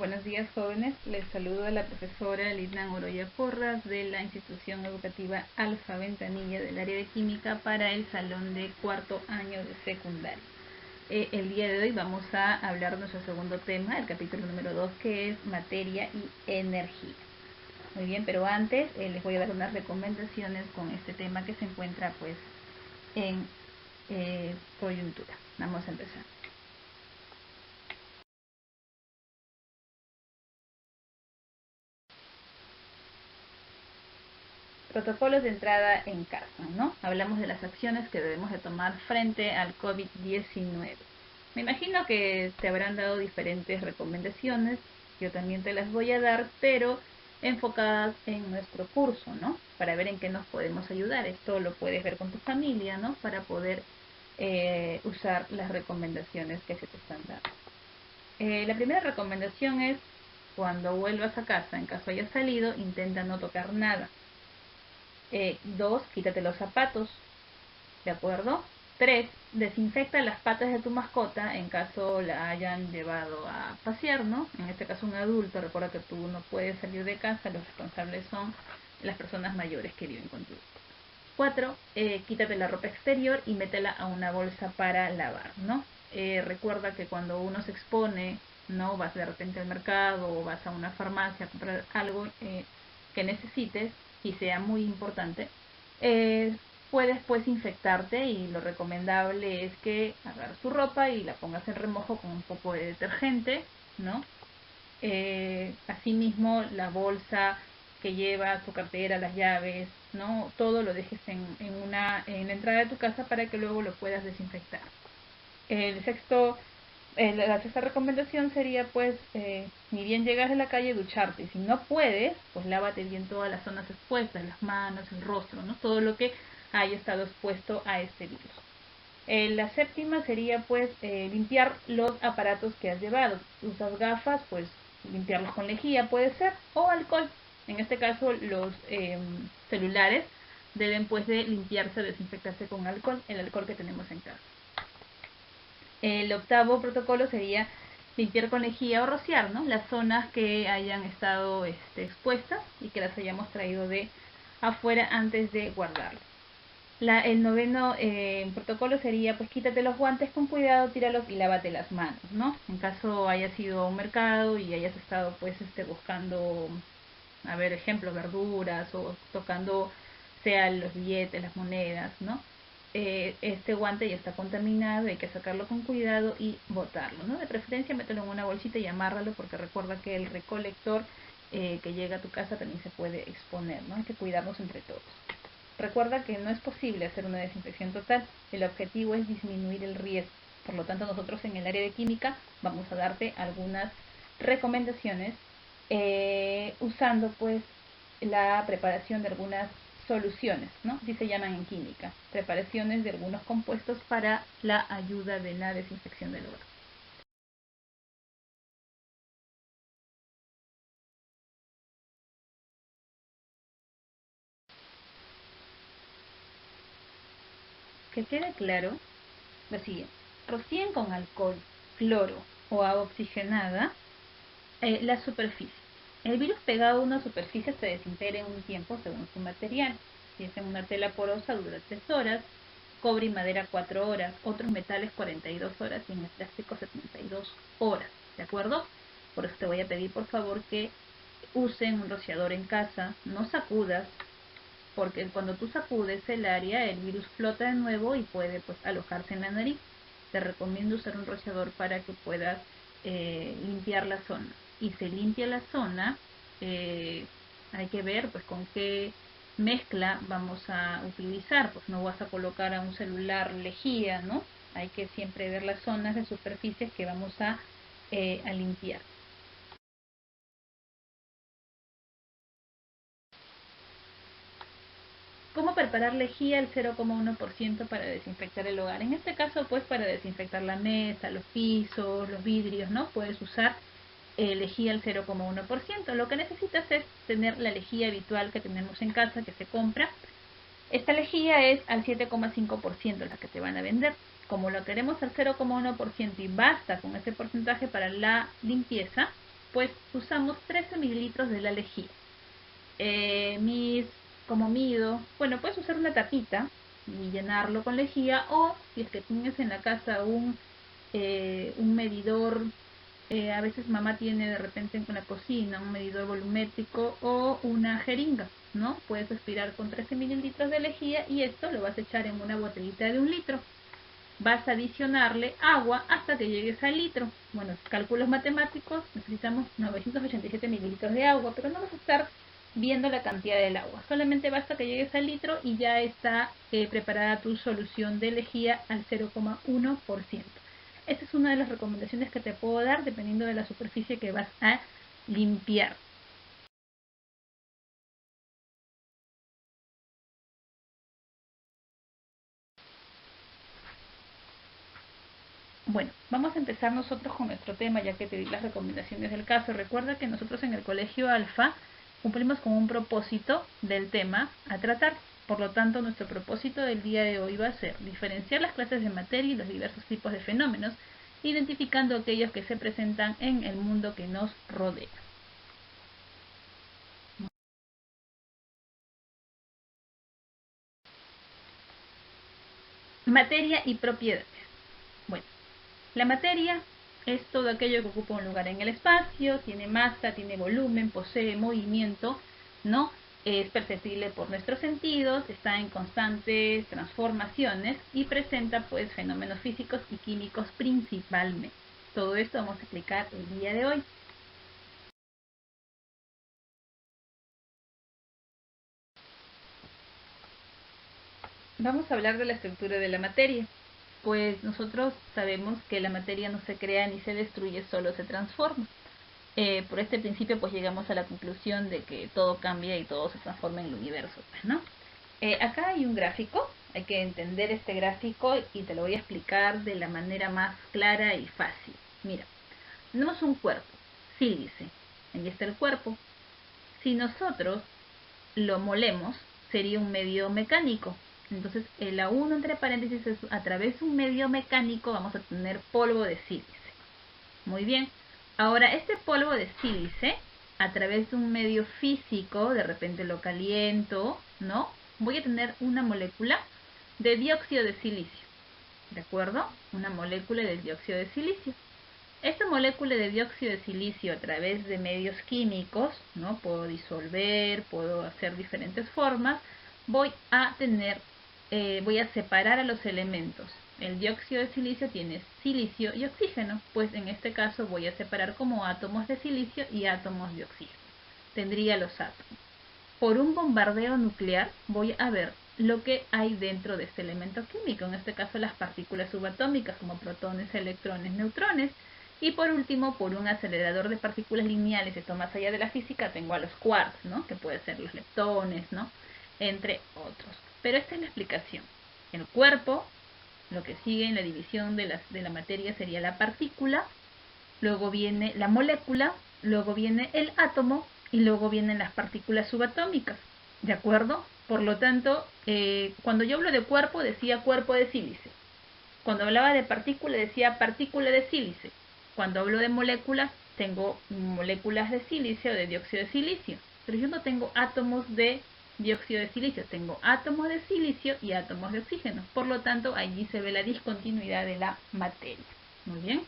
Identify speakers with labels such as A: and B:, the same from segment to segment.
A: Buenos días, jóvenes. Les saludo a la profesora Lidnan Oroya Porras de la institución educativa Alfa Ventanilla del área de química para el salón de cuarto año de secundaria. El día de hoy vamos a hablar de nuestro segundo tema, el capítulo número 2, que es materia y energía. Muy bien, pero antes les voy a dar unas recomendaciones con este tema que se encuentra pues en coyuntura. Vamos a empezar. Protocolos de entrada en casa, ¿no? Hablamos de las acciones que debemos de tomar frente al COVID-19. Me imagino que te habrán dado diferentes recomendaciones, yo también te las voy a dar, pero enfocadas en nuestro curso, ¿no? Para ver en qué nos podemos ayudar. Esto lo puedes ver con tu familia, ¿no? Para poder usar las recomendaciones que se te están dando. La primera recomendación es, cuando vuelvas a casa, en caso hayas salido, intenta no tocar nada. 2. Quítate los zapatos, ¿de acuerdo? 3. Desinfecta las patas de tu mascota en caso la hayan llevado a pasear, ¿no? En este caso un adulto, recuerda que tú no puedes salir de casa, los responsables son las personas mayores que viven contigo. 4. Quítate la ropa exterior y métela a una bolsa para lavar, ¿no? Recuerda que cuando uno se expone, ¿no? Vas de repente al mercado o vas a una farmacia a comprar algo que necesites y sea muy importante, puedes pues infectarte, y lo recomendable es que agarres tu ropa y la pongas en remojo con un poco de detergente, ¿no? Asimismo, la bolsa que lleva tu cartera, las llaves, ¿no? Todo lo dejes en la entrada de tu casa para que luego lo puedas desinfectar. La sexta recomendación sería pues, ni bien llegas de la calle, ducharte. Si no puedes, pues lávate bien todas las zonas expuestas, las manos, el rostro, ¿no? Todo lo que haya estado expuesto a este virus. La séptima sería pues limpiar los aparatos que has llevado. Usas gafas, pues limpiarlos con lejía puede ser, o alcohol. En este caso los celulares deben pues de limpiarse, desinfectarse con alcohol, el alcohol que tenemos en casa. El octavo protocolo sería limpiar con lejía o rociar, ¿no? Las zonas que hayan estado expuestas y que las hayamos traído de afuera antes de guardarlas. El noveno protocolo sería, pues quítate los guantes con cuidado, tíralos y lávate las manos, ¿no? En caso hayas ido a un mercado y hayas estado pues buscando, a ver, ejemplo, verduras o tocando, sea los billetes, las monedas, ¿no? Este guante ya está contaminado, hay que sacarlo con cuidado y botarlo, ¿no? De preferencia mételo en una bolsita y amárralo, porque recuerda que el recolector que llega a tu casa también se puede exponer, ¿no? Hay que cuidarnos entre todos. Recuerda que no es posible hacer una desinfección total, el objetivo es disminuir el riesgo. Por lo tanto, nosotros en el área de química vamos a darte algunas recomendaciones usando pues la preparación de algunas soluciones, ¿no? Así se llaman en química, preparaciones de algunos compuestos para la ayuda de la desinfección del hogar. Que quede claro lo siguiente: rocíen con alcohol, cloro o agua oxigenada la superficie. El virus pegado a una superficie se desintegra en un tiempo según su material. Si es en una tela porosa, dura 3 horas, cobre y madera 4 horas, otros metales 42 horas y en el plástico 72 horas. ¿De acuerdo? Por eso te voy a pedir por favor que usen un rociador en casa, no sacudas, porque cuando tú sacudes el área, el virus flota de nuevo y puede pues alojarse en la nariz. Te recomiendo usar un rociador para que puedas limpiar la zona. Y se limpia la zona, hay que ver pues con qué mezcla vamos a utilizar. Pues no vas a colocar a un celular lejía, ¿no? Hay que siempre ver las zonas de superficies que vamos a limpiar. ¿Cómo preparar lejía al 0,1% para desinfectar el hogar? En este caso, pues para desinfectar la mesa, los pisos, los vidrios, ¿no? Puedes usar lejía al 0,1%. Lo que necesitas es tener la lejía habitual que tenemos en casa, que se compra. Esta lejía es al 7,5% la que te van a vender. Como lo queremos al 0,1% y basta con ese porcentaje para la limpieza, pues usamos 13 mililitros de la lejía. Como mido, bueno, puedes usar una tapita y llenarlo con lejía, o si es que tienes en la casa un medidor, a veces mamá tiene de repente en la cocina un medidor volumétrico o una jeringa, ¿no? Puedes aspirar con 13 mililitros de lejía y esto lo vas a echar en una botellita de 1 litro. Vas a adicionarle agua hasta que llegues al litro. Bueno, cálculos matemáticos, necesitamos 987 mililitros de agua, pero no vas a estar viendo la cantidad del agua. Solamente basta que llegues al litro y ya está preparada tu solución de lejía al 0,1%. Esta es una de las recomendaciones que te puedo dar dependiendo de la superficie que vas a limpiar. Bueno, vamos a empezar nosotros con nuestro tema, ya que te di las recomendaciones del caso. Recuerda que nosotros en el Colegio Alfa cumplimos con un propósito del tema a tratar. Por lo tanto, nuestro propósito del día de hoy va a ser diferenciar las clases de materia y los diversos tipos de fenómenos, identificando aquellos que se presentan en el mundo que nos rodea. Materia y propiedades. Bueno, la materia es todo aquello que ocupa un lugar en el espacio, tiene masa, tiene volumen, posee movimiento, ¿no? Es perceptible por nuestros sentidos, está en constantes transformaciones y presenta pues fenómenos físicos y químicos principalmente. Todo esto vamos a explicar el día de hoy. Vamos a hablar de la estructura de la materia. Pues nosotros sabemos que la materia no se crea ni se destruye, solo se transforma. Por este principio pues llegamos a la conclusión de que todo cambia y todo se transforma en el universo, ¿no? Acá hay un gráfico, hay que entender este gráfico y te lo voy a explicar de la manera más clara y fácil. Mira, tenemos un cuerpo, sílice, ahí está el cuerpo. Si nosotros lo molemos, sería un medio mecánico. Entonces, el A1 entre paréntesis es a través de un medio mecánico vamos a tener polvo de sílice. Muy bien. Ahora, este polvo de sílice, a través de un medio físico, de repente lo caliento, ¿no? Voy a tener una molécula de dióxido de silicio. ¿De acuerdo? Una molécula de dióxido de silicio. Esta molécula de dióxido de silicio a través de medios químicos, ¿no? Puedo disolver, puedo hacer diferentes formas, voy a separar a los elementos. El dióxido de silicio tiene silicio y oxígeno, pues en este caso voy a separar como átomos de silicio y átomos de oxígeno. Tendría los átomos. Por un bombardeo nuclear voy a ver lo que hay dentro de este elemento químico, en este caso las partículas subatómicas como protones, electrones, neutrones. Y por último, por un acelerador de partículas lineales, esto más allá de la física, tengo a los quarks, ¿no? Que pueden ser los leptones, ¿no? Entre otros. Pero esta es la explicación. El cuerpo, lo que sigue en la división de la materia sería la partícula, luego viene la molécula, luego viene el átomo y luego vienen las partículas subatómicas. ¿De acuerdo? Por lo tanto, cuando yo hablo de cuerpo, decía cuerpo de sílice. Cuando hablaba de partícula, decía partícula de sílice. Cuando hablo de moléculas, tengo moléculas de silicio o de dióxido de silicio. Pero yo no tengo átomos de dióxido de silicio, tengo átomos de silicio y átomos de oxígeno. Por lo tanto, allí se ve la discontinuidad de la materia. Muy bien,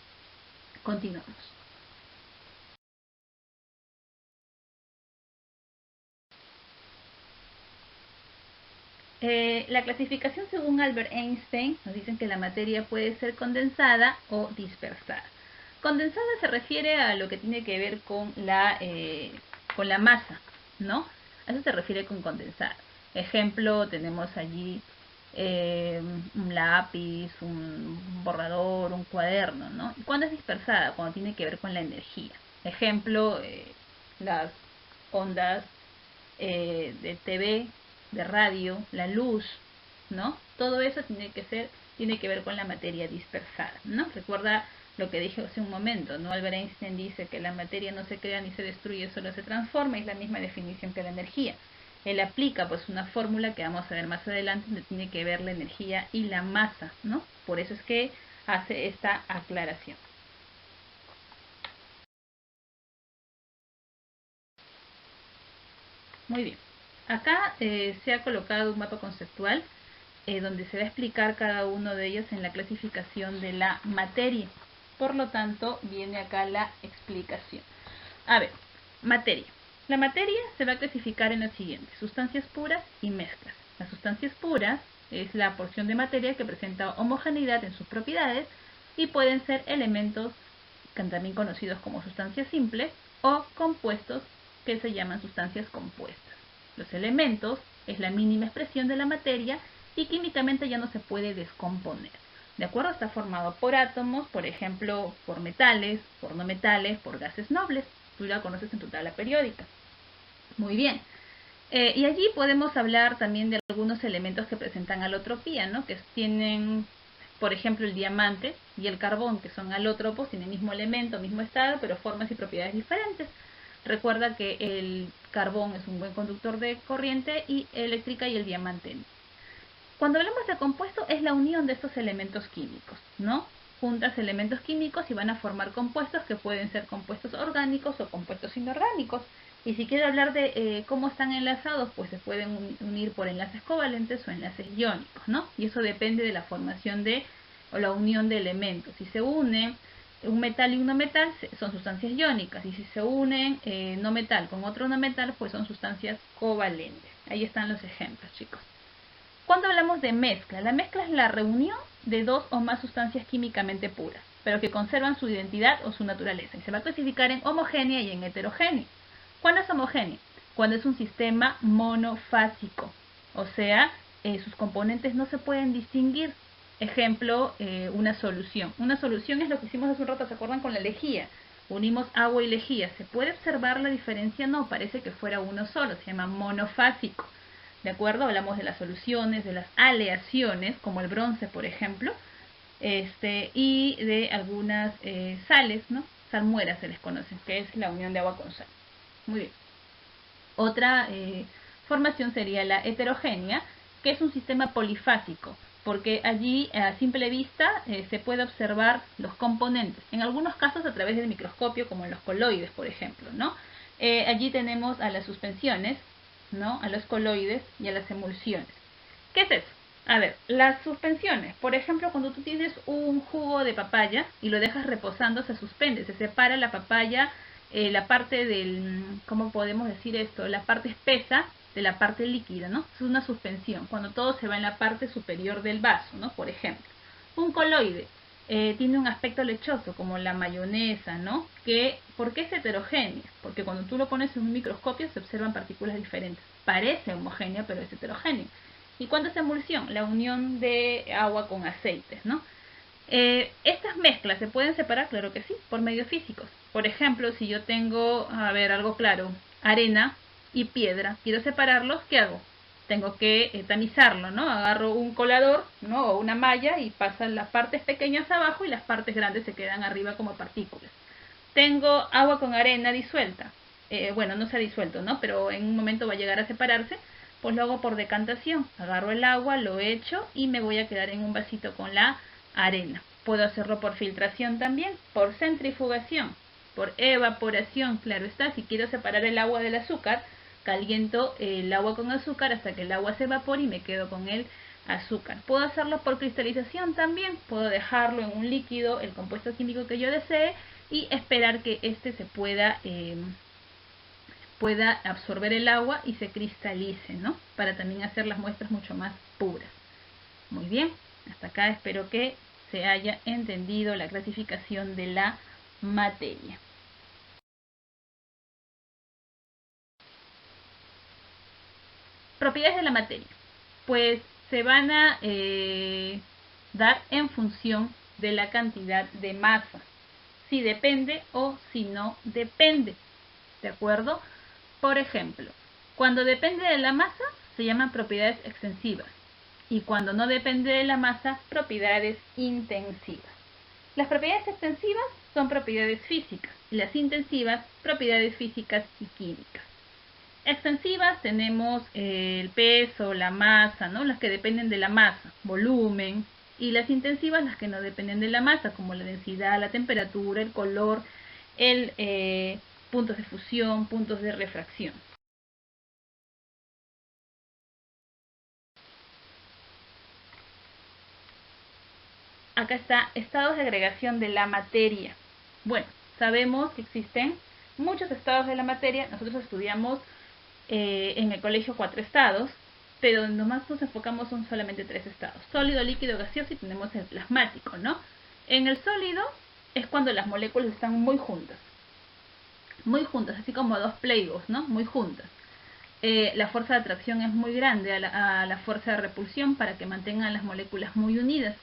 A: continuamos. La clasificación según Albert Einstein nos dicen que la materia puede ser condensada o dispersada. Condensada se refiere a lo que tiene que ver con la masa, ¿no? A eso se refiere con condensada. Ejemplo, tenemos allí un lápiz, un borrador, un cuaderno, ¿no? ¿Y cuándo es dispersada? Cuando tiene que ver con la energía. Ejemplo, las ondas de TV, de radio, la luz, ¿no? Todo eso tiene que ver con la materia dispersada, ¿no? Recuerda lo que dije hace un momento, ¿no? Albert Einstein dice que la materia no se crea ni se destruye, solo se transforma, es la misma definición que la energía. Él aplica pues una fórmula que vamos a ver más adelante donde tiene que ver la energía y la masa, ¿no? Por eso es que hace esta aclaración. Muy bien. Acá se ha colocado un mapa conceptual donde se va a explicar cada uno de ellos en la clasificación de la materia. Por lo tanto, viene acá la explicación. A ver, materia. La materia se va a clasificar en lo siguiente: sustancias puras y mezclas. Las sustancias puras es la porción de materia que presenta homogeneidad en sus propiedades y pueden ser elementos también conocidos como sustancias simples o compuestos que se llaman sustancias compuestas. Los elementos es la mínima expresión de la materia y químicamente ya no se puede descomponer. ¿De acuerdo? Está formado por átomos, por ejemplo, por metales, por no metales, por gases nobles. Tú la conoces en tu tabla periódica. Muy bien. Y allí podemos hablar también de algunos elementos que presentan alotropía, ¿no? Que tienen, por ejemplo, el diamante y el carbón, que son alótropos, tienen el mismo elemento, mismo estado, pero formas y propiedades diferentes. Recuerda que el carbón es un buen conductor de corriente y eléctrica y el diamante no. Cuando hablamos de compuesto es la unión de estos elementos químicos, ¿no? Juntas elementos químicos y van a formar compuestos que pueden ser compuestos orgánicos o compuestos inorgánicos. Y si quiero hablar de cómo están enlazados, pues se pueden unir por enlaces covalentes o enlaces iónicos, ¿no? Y eso depende de la formación o la unión de elementos. Si se unen un metal y un no metal, son sustancias iónicas. Y si se unen no metal con otro no metal, pues son sustancias covalentes. Ahí están los ejemplos, chicos. Cuando hablamos de mezcla, la mezcla es la reunión de dos o más sustancias químicamente puras, pero que conservan su identidad o su naturaleza, y se va a clasificar en homogénea y en heterogénea. ¿Cuándo es homogénea? Cuando es un sistema monofásico, o sea, sus componentes no se pueden distinguir. Ejemplo, una solución. Una solución es lo que hicimos hace un rato, ¿se acuerdan? Con la lejía. Unimos agua y lejía. ¿Se puede observar la diferencia? No, parece que fuera uno solo, se llama monofásico. ¿De acuerdo? Hablamos de las soluciones, de las aleaciones, como el bronce, por ejemplo, y de algunas sales, ¿no? Salmueras se les conoce, que es la unión de agua con sal. Muy bien. Otra formación sería la heterogénea, que es un sistema polifásico, porque allí a simple vista se puede observar los componentes, en algunos casos a través del microscopio, como en los coloides, por ejemplo, ¿no? Allí tenemos a las suspensiones, ¿no? A los coloides y a las emulsiones. ¿Qué es eso? A ver, las suspensiones. Por ejemplo, cuando tú tienes un jugo de papaya y lo dejas reposando, se suspende, se separa la papaya, la parte del, ¿cómo podemos decir esto? La parte espesa de la parte líquida, ¿no? Es una suspensión, cuando todo se va en la parte superior del vaso, ¿no? Por ejemplo. Un coloide tiene un aspecto lechoso, como la mayonesa, ¿no? ¿Por qué es heterogénea? Porque cuando tú lo pones en un microscopio se observan partículas diferentes. Parece homogénea, pero es heterogénea. ¿Y cuándo es emulsión? La unión de agua con aceites, ¿no? ¿Estas mezclas se pueden separar? Claro que sí, por medios físicos. Por ejemplo, si yo tengo, a ver, algo claro, arena y piedra, quiero separarlos, ¿qué hago? Tengo que tamizarlo, ¿no? Agarro un colador, ¿no? O una malla y pasan las partes pequeñas abajo y las partes grandes se quedan arriba como partículas. Tengo agua con arena disuelta. Bueno, no se ha disuelto, ¿no? Pero en un momento va a llegar a separarse. Pues lo hago por decantación. Agarro el agua, lo echo y me voy a quedar en un vasito con la arena. Puedo hacerlo por filtración también, por centrifugación, por evaporación, claro está. Si quiero separar el agua del azúcar, caliento el agua con azúcar hasta que el agua se evapore y me quedo con el azúcar. Puedo hacerlo por cristalización también, puedo dejarlo en un líquido, el compuesto químico que yo desee, y esperar que este se pueda absorber el agua y se cristalice, ¿no? Para también hacer las muestras mucho más puras. Muy bien, hasta acá espero que se haya entendido la clasificación de la materia. Propiedades de la materia. Pues se van a dar en función de la cantidad de masa. Si depende o si no depende. ¿De acuerdo? Por ejemplo, cuando depende de la masa se llaman propiedades extensivas y cuando no depende de la masa, propiedades intensivas. Las propiedades extensivas son propiedades físicas y las intensivas propiedades físicas y químicas. Extensivas tenemos el peso, la masa, ¿no? Las que dependen de la masa, volumen, y las intensivas las que no dependen de la masa, como la densidad, la temperatura, el color, el puntos de fusión, puntos de refracción. acá está, estados de agregación de la materia. Bueno, sabemos que existen muchos estados de la materia. Nosotros estudiamos en el colegio 4 estados, pero nomás nos enfocamos son solamente 3 estados: sólido, líquido, gaseoso, y tenemos el plasmático, ¿no? En el sólido es cuando las moléculas están muy juntas, así como dos Plegos, ¿no? Muy juntas. La fuerza de atracción es muy grande a la fuerza de repulsión para que mantengan las moléculas muy unidas.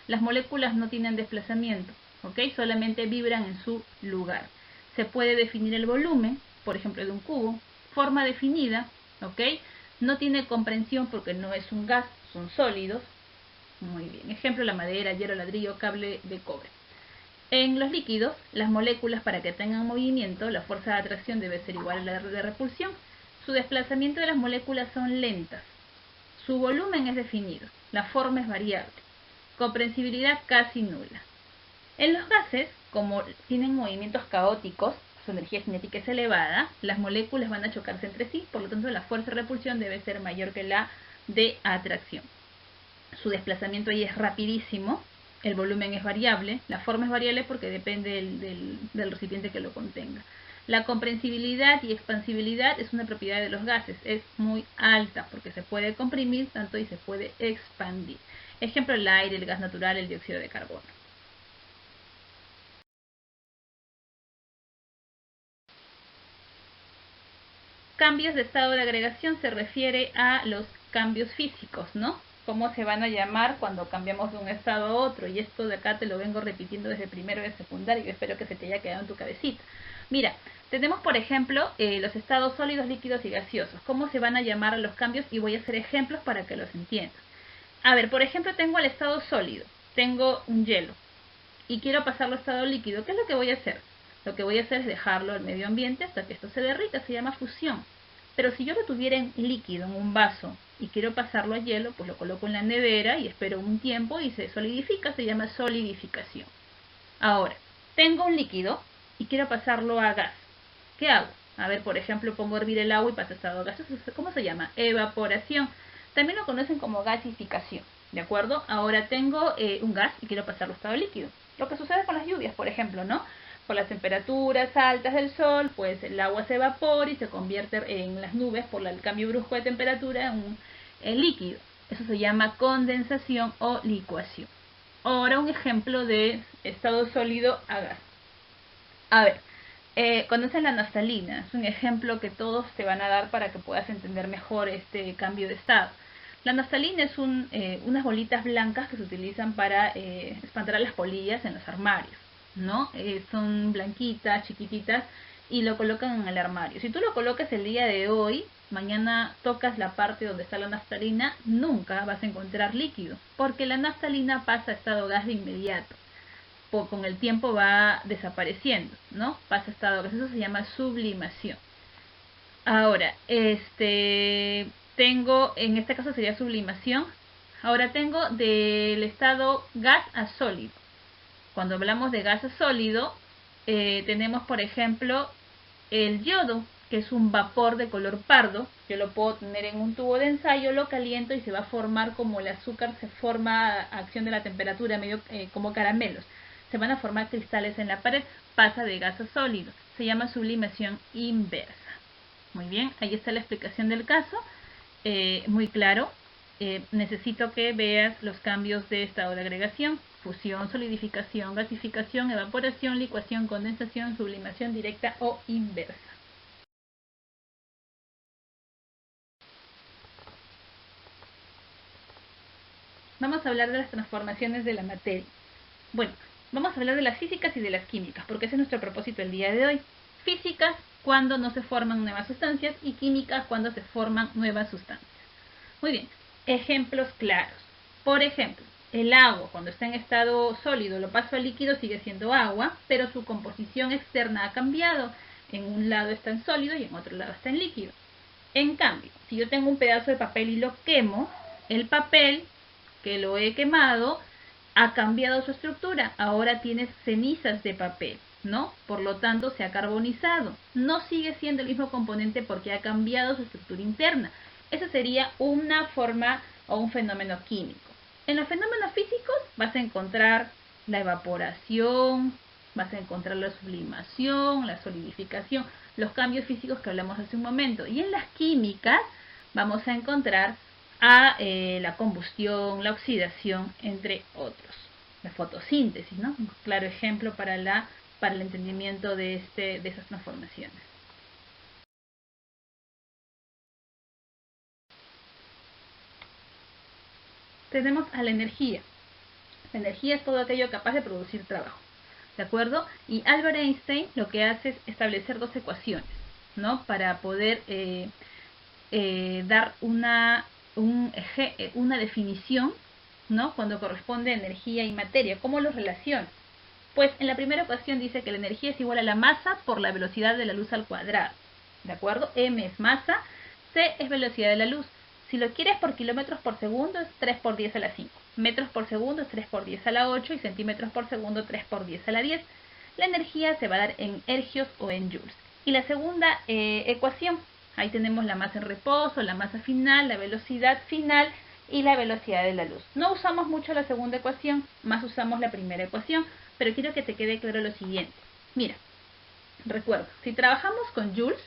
A: Las moléculas no tienen desplazamiento, ¿ok? Solamente vibran en su lugar. Se puede definir el volumen, por ejemplo, de un cubo, forma definida, ¿ok? No tiene comprensión porque no es un gas, son sólidos. Muy bien. Ejemplo, la madera, hierro, ladrillo, cable de cobre. En los líquidos, las moléculas, para que tengan movimiento, la fuerza de atracción debe ser igual a la de repulsión. Su desplazamiento de las moléculas son lentas. Su volumen es definido. La forma es variable. Comprensibilidad casi nula. En los gases, como tienen movimientos caóticos, su energía cinética es elevada, las moléculas van a chocarse entre sí, por lo tanto la fuerza de repulsión debe ser mayor que la de atracción. Su desplazamiento ahí es rapidísimo, el volumen es variable, la forma es variable porque depende del recipiente que lo contenga. La comprensibilidad y expansibilidad es una propiedad de los gases, es muy alta porque se puede comprimir tanto y se puede expandir. Ejemplo, el aire, el gas natural, el dióxido de carbono. Cambios de estado de agregación se refiere a los cambios físicos, ¿no? Cómo se van a llamar cuando cambiamos de un estado a otro. Y esto de acá te lo vengo repitiendo desde primero de secundario. Yo espero que se te haya quedado en tu cabecita. Mira, tenemos por ejemplo los estados sólidos, líquidos y gaseosos. ¿Cómo se van a llamar los cambios? Y voy a hacer ejemplos para que los entiendas. A ver, por ejemplo, tengo el estado sólido. Tengo un hielo y quiero pasarlo a estado líquido. ¿Qué es lo que voy a hacer? Lo que voy a hacer es dejarlo al medio ambiente hasta que esto se derrita, se llama fusión. Pero si yo lo tuviera en líquido, en un vaso, y quiero pasarlo a hielo, pues lo coloco en la nevera y espero un tiempo y se solidifica, se llama solidificación. Ahora, tengo un líquido y quiero pasarlo a gas. ¿Qué hago? A ver, por ejemplo, pongo a hervir el agua y pasa a estado gaseoso. ¿Cómo se llama? Evaporación. También lo conocen como gasificación. ¿De acuerdo? Ahora tengo un gas y quiero pasarlo a estado líquido. Lo que sucede con las lluvias, por ejemplo, ¿no? Por las temperaturas altas del sol, pues el agua se evapora y se convierte en las nubes por el cambio brusco de temperatura en líquido. Eso se llama condensación o licuación. Ahora un ejemplo de estado sólido a gas. A ver, conocen la naftalina, es un ejemplo que todos te van a dar para que puedas entender mejor este cambio de estado. La naftalina es unas bolitas blancas que se utilizan para espantar las polillas en los armarios, ¿no? Son blanquitas, chiquititas, y lo colocan en el armario. Si tú lo colocas el día de hoy, mañana tocas la parte donde está la naftalina, nunca vas a encontrar líquido, porque la naftalina pasa a estado gas de inmediato. Con el tiempo va desapareciendo, ¿no? Pasa a estado gas, eso se llama sublimación. Ahora, tengo, en este caso sería sublimación. Ahora tengo del estado gas a sólido. Cuando hablamos de gas a sólido, tenemos por ejemplo el yodo, que es un vapor de color pardo. Yo lo puedo tener en un tubo de ensayo, lo caliento y se va a formar como el azúcar se forma a acción de la temperatura, medio como caramelos. Se van a formar cristales en la pared, pasa de gas a sólido. Se llama sublimación inversa. Muy bien, ahí está la explicación del caso, muy claro. Necesito que veas los cambios de estado de agregación: fusión, solidificación, gasificación, evaporación, licuación, condensación, sublimación directa o inversa. Vamos a hablar de las transformaciones de la materia. Bueno, vamos a hablar de las físicas y de las químicas, porque ese es nuestro propósito el día de hoy. Físicas, cuando no se forman nuevas sustancias, y químicas, cuando se forman nuevas sustancias. Muy bien, ejemplos claros. Por ejemplo, el agua, cuando está en estado sólido, lo paso a líquido, sigue siendo agua, pero su composición externa ha cambiado. En un lado está en sólido y en otro lado está en líquido. En cambio, si yo tengo un pedazo de papel y lo quemo, el papel que lo he quemado ha cambiado su estructura. Ahora tiene cenizas de papel, ¿no? Por lo tanto, se ha carbonizado. No sigue siendo el mismo componente porque ha cambiado su estructura interna. Esa sería una forma o un fenómeno químico. En los fenómenos físicos vas a encontrar la evaporación, vas a encontrar la sublimación, la solidificación, los cambios físicos que hablamos hace un momento. Y en las químicas vamos a encontrar la combustión, la oxidación, entre otros. La fotosíntesis, ¿no? Un claro ejemplo para el entendimiento de esas transformaciones. Tenemos a la energía. La energía es todo aquello capaz de producir trabajo, ¿de acuerdo? Y Albert Einstein lo que hace es establecer dos ecuaciones, ¿no? Para poder dar una definición, ¿no? Cuando corresponde energía y materia. ¿Cómo los relaciona? Pues en la primera ecuación dice que la energía es igual a la masa por la velocidad de la luz al cuadrado, ¿de acuerdo? M es masa, C es velocidad de la luz. Si lo quieres por kilómetros por segundo es 3 por 10 a la 5. Metros por segundo es 3 por 10 a la 8 y centímetros por segundo 3 por 10 a la 10. La energía se va a dar en ergios o en joules. Y la segunda ecuación, ahí tenemos la masa en reposo, la masa final, la velocidad final y la velocidad de la luz. No usamos mucho la segunda ecuación, más usamos la primera ecuación, pero quiero que te quede claro lo siguiente. Mira, recuerda, si trabajamos con joules,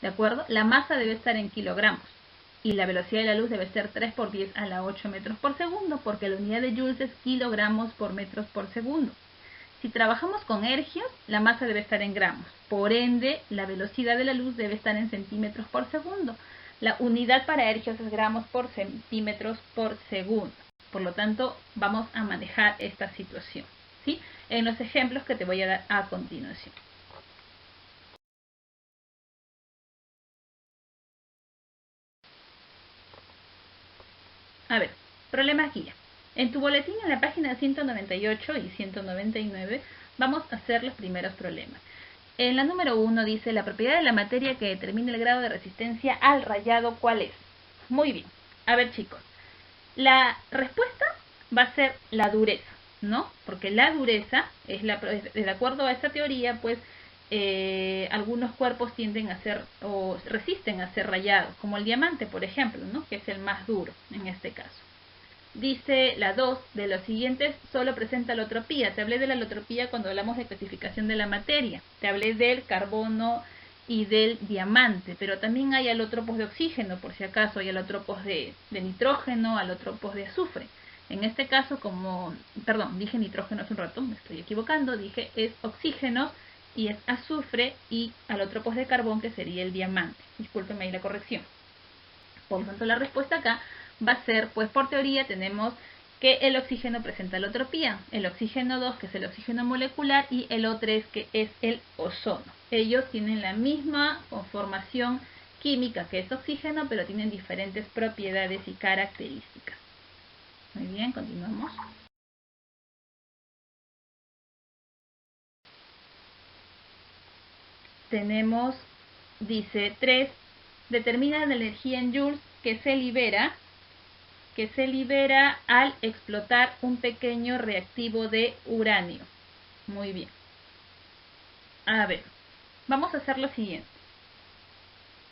A: ¿de acuerdo? La masa debe estar en kilogramos y la velocidad de la luz debe ser 3 por 10 a la 8 metros por segundo, porque la unidad de joules es kilogramos por metros por segundo. Si trabajamos con ergios, la masa debe estar en gramos, por ende la velocidad de la luz debe estar en centímetros por segundo. La unidad para ergios es gramos por centímetros por segundo. Por lo tanto, vamos a manejar esta situación, ¿sí? En los ejemplos que te voy a dar a continuación. A ver, problemas guía. En tu boletín en la página 198 y 199 vamos a hacer los primeros problemas. En la número 1 dice la propiedad de la materia que determina el grado de resistencia al rayado, ¿cuál es? Muy bien. A ver, chicos, la respuesta va a ser la dureza, ¿no? Porque la dureza es de acuerdo a esta teoría, pues algunos cuerpos tienden a ser o resisten a ser rayados, como el diamante, por ejemplo, ¿no? Que es el más duro en este caso. Dice la 2, de los siguientes solo presenta alotropía. Te hablé de la alotropía cuando hablamos de clasificación de la materia. Te hablé del carbono y del diamante, pero también hay alótropos de oxígeno, por si acaso, hay alótropos de nitrógeno, alótropos de azufre. En este caso, dije nitrógeno hace un rato, me estoy equivocando, dije es oxígeno y es azufre y alótropos de carbón, que sería el diamante. Discúlpeme ahí la corrección. Por lo tanto, la respuesta acá va a ser, pues por teoría tenemos que el oxígeno presenta alotropía, el oxígeno 2, que es el oxígeno molecular, y el O3, que es el ozono. Ellos tienen la misma conformación química que es oxígeno, pero tienen diferentes propiedades y características. Muy bien, continuamos. Tenemos, dice 3, determina la energía en joules que se libera al explotar un pequeño reactivo de uranio. Muy bien. A ver, vamos a hacer lo siguiente.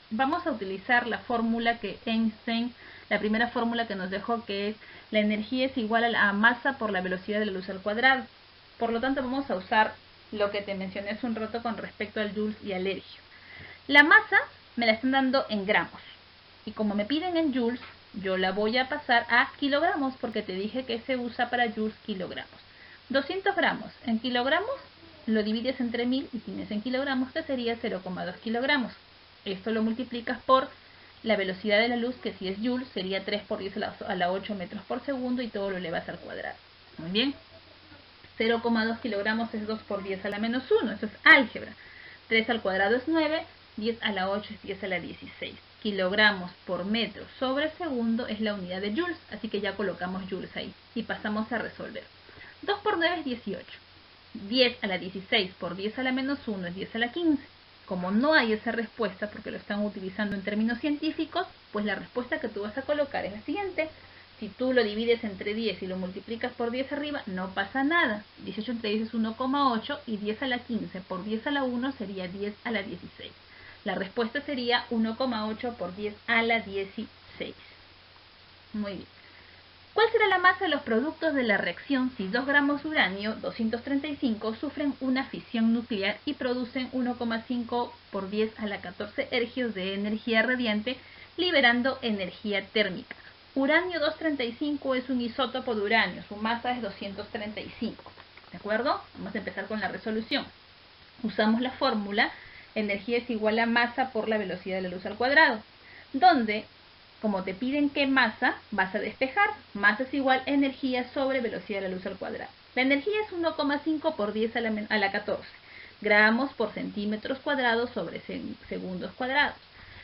A: Vamos a utilizar la fórmula que Einstein, la primera fórmula que nos dejó, que es la energía es igual a la masa por la velocidad de la luz al cuadrado. Por lo tanto, vamos a usar lo que te mencioné hace un rato con respecto al joules y al ergio. La masa me la están dando en gramos. Y como me piden en joules, yo la voy a pasar a kilogramos, porque te dije que se usa para joules kilogramos. 200 gramos en kilogramos, lo divides entre 1000 y tienes en kilogramos, que sería 0,2 kilogramos. Esto lo multiplicas por la velocidad de la luz, que si es joules sería 3 por 10 a la 8 metros por segundo, y todo lo elevas al cuadrado. Muy bien. 0,2 kilogramos es 2 por 10 a la menos 1, eso es álgebra. 3 al cuadrado es 9, 10 a la 8 es 10 a la 16. Kilogramos por metro sobre segundo es la unidad de joules, así que ya colocamos joules ahí y pasamos a resolver. 2 por 9 es 18. 10 a la 16 por 10 a la menos 1 es 10 a la 15. Como no hay esa respuesta porque lo están utilizando en términos científicos, pues la respuesta que tú vas a colocar es la siguiente. Si tú lo divides entre 10 y lo multiplicas por 10 arriba, no pasa nada. 18 entre 10 es 1,8 y 10 a la 15 por 10 a la 1 sería 10 a la 16. La respuesta sería 1,8 por 10 a la 16. Muy bien. ¿Cuál será la masa de los productos de la reacción si 2 gramos de uranio 235 sufren una fisión nuclear y producen 1,5 por 10 a la 14 ergios de energía radiante, liberando energía térmica? Uranio 235 es un isótopo de uranio, su masa es 235. ¿De acuerdo? Vamos a empezar con la resolución. Usamos la fórmula energía es igual a masa por la velocidad de la luz al cuadrado, donde, como te piden qué masa, vas a despejar. Masa es igual a energía sobre velocidad de la luz al cuadrado. La energía es 1,5 por 10 a la 14, gramos por centímetros cuadrados sobre segundos cuadrados.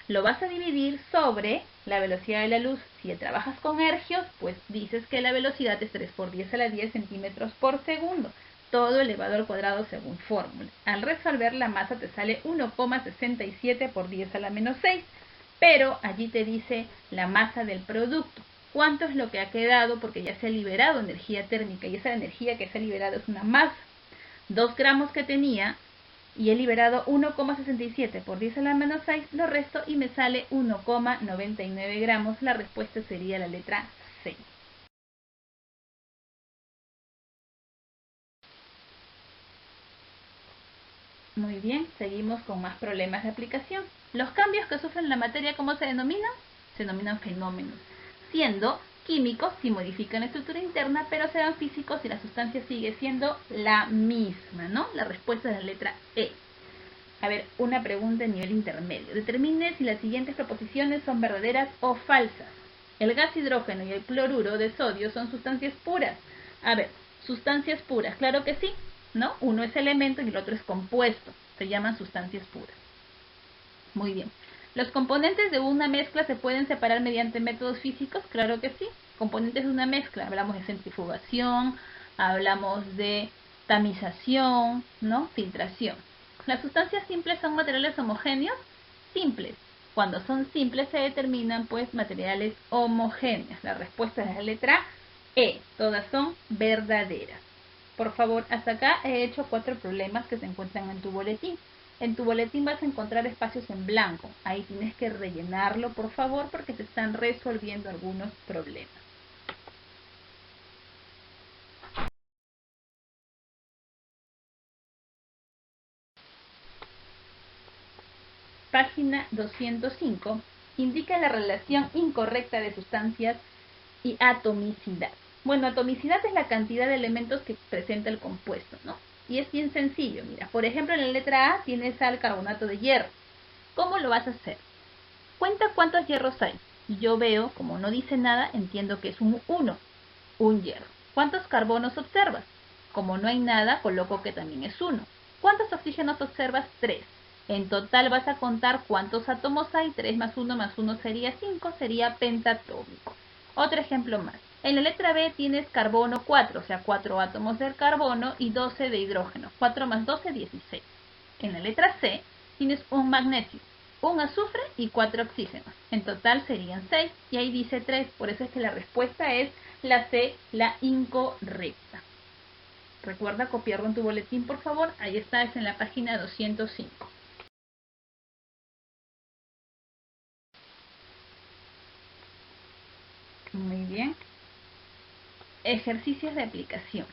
A: Lo vas a dividir sobre la velocidad de la luz. Si trabajas con ergios, pues dices que la velocidad es 3 por 10 a la 10 centímetros por segundo. Todo elevado al cuadrado según fórmula. Al resolver, la masa te sale 1,67 por 10 a la menos 6. Pero allí te dice la masa del producto. ¿Cuánto es lo que ha quedado? Porque ya se ha liberado energía térmica y esa energía que se ha liberado es una masa. 2 gramos que tenía y he liberado 1,67 por 10 a la menos 6, lo resto y me sale 1,99 gramos. La respuesta sería la letra C. Muy bien, seguimos con más problemas de aplicación. Los cambios que sufren la materia, ¿cómo se denominan? Se denominan fenómenos, siendo químicos si modifican la estructura interna, pero serán físicos si la sustancia sigue siendo la misma, ¿no? La respuesta es la letra E. A ver, una pregunta a nivel intermedio. Determine si las siguientes proposiciones son verdaderas o falsas. El gas hidrógeno y el cloruro de sodio son sustancias puras. A ver, sustancias puras, claro que sí, ¿no? Uno es elemento y el otro es compuesto. Se llaman sustancias puras. Muy bien. ¿Los componentes de una mezcla se pueden separar mediante métodos físicos? Claro que sí. Componentes de una mezcla, hablamos de centrifugación, hablamos de tamización, ¿no? Filtración. ¿Las sustancias simples son materiales homogéneos? Simples. Cuando son simples se determinan pues materiales homogéneos. La respuesta es la letra E. Todas son verdaderas. Por favor, hasta acá he hecho 4 problemas que se encuentran en tu boletín. En tu boletín vas a encontrar espacios en blanco. Ahí tienes que rellenarlo, por favor, porque te están resolviendo algunos problemas. Página 205. Indica la relación incorrecta de sustancias y atomicidad. Bueno, atomicidad es la cantidad de elementos que presenta el compuesto, ¿no? Y es bien sencillo, mira. Por ejemplo, en la letra A tienes al carbonato de hierro. ¿Cómo lo vas a hacer? Cuenta cuántos hierros hay. Y yo veo, como no dice nada, entiendo que es un 1, un hierro. ¿Cuántos carbonos observas? Como no hay nada, coloco que también es 1. ¿Cuántos oxígenos observas? 3. En total vas a contar cuántos átomos hay. 3 más 1 sería 5, sería pentatómico. Otro ejemplo más. En la letra B tienes carbono 4, o sea, 4 átomos de carbono y 12 de hidrógeno. 4 más 12, 16. En la letra C tienes un magnesio, un azufre y 4 oxígenos. En total serían 6 y ahí dice 3. Por eso es que la respuesta es la C, la incorrecta. Recuerda copiarlo en tu boletín, por favor. Ahí está, es en la página 205. Muy bien. Ejercicios de aplicación.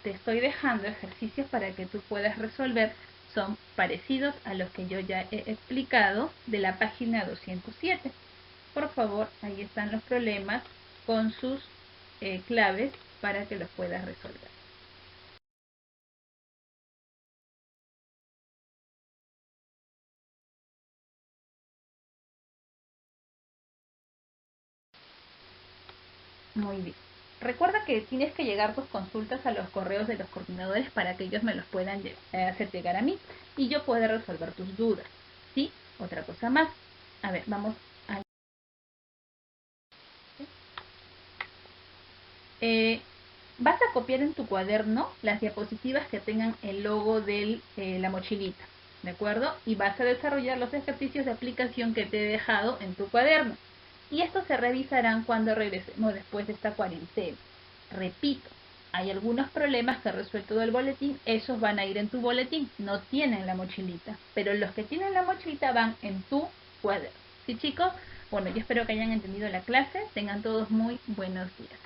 A: Te estoy dejando ejercicios para que tú puedas resolver. Son parecidos a los que yo ya he explicado de la página 207. Por favor, ahí están los problemas con sus claves para que los puedas resolver. Muy bien. Recuerda que tienes que llegar tus consultas a los correos de los coordinadores para que ellos me los puedan hacer llegar a mí y yo pueda resolver tus dudas. ¿Sí? Otra cosa más. A ver, vamos a... vas a copiar en tu cuaderno las diapositivas que tengan el logo de la mochilita, ¿de acuerdo? Y vas a desarrollar los ejercicios de aplicación que te he dejado en tu cuaderno. Y estos se revisarán cuando regresemos después de esta cuarentena. Repito, hay algunos problemas que he resuelto del boletín, esos van a ir en tu boletín, no tienen la mochilita, pero los que tienen la mochilita van en tu cuaderno. ¿Sí, chicos? Bueno, yo espero que hayan entendido la clase, tengan todos muy buenos días.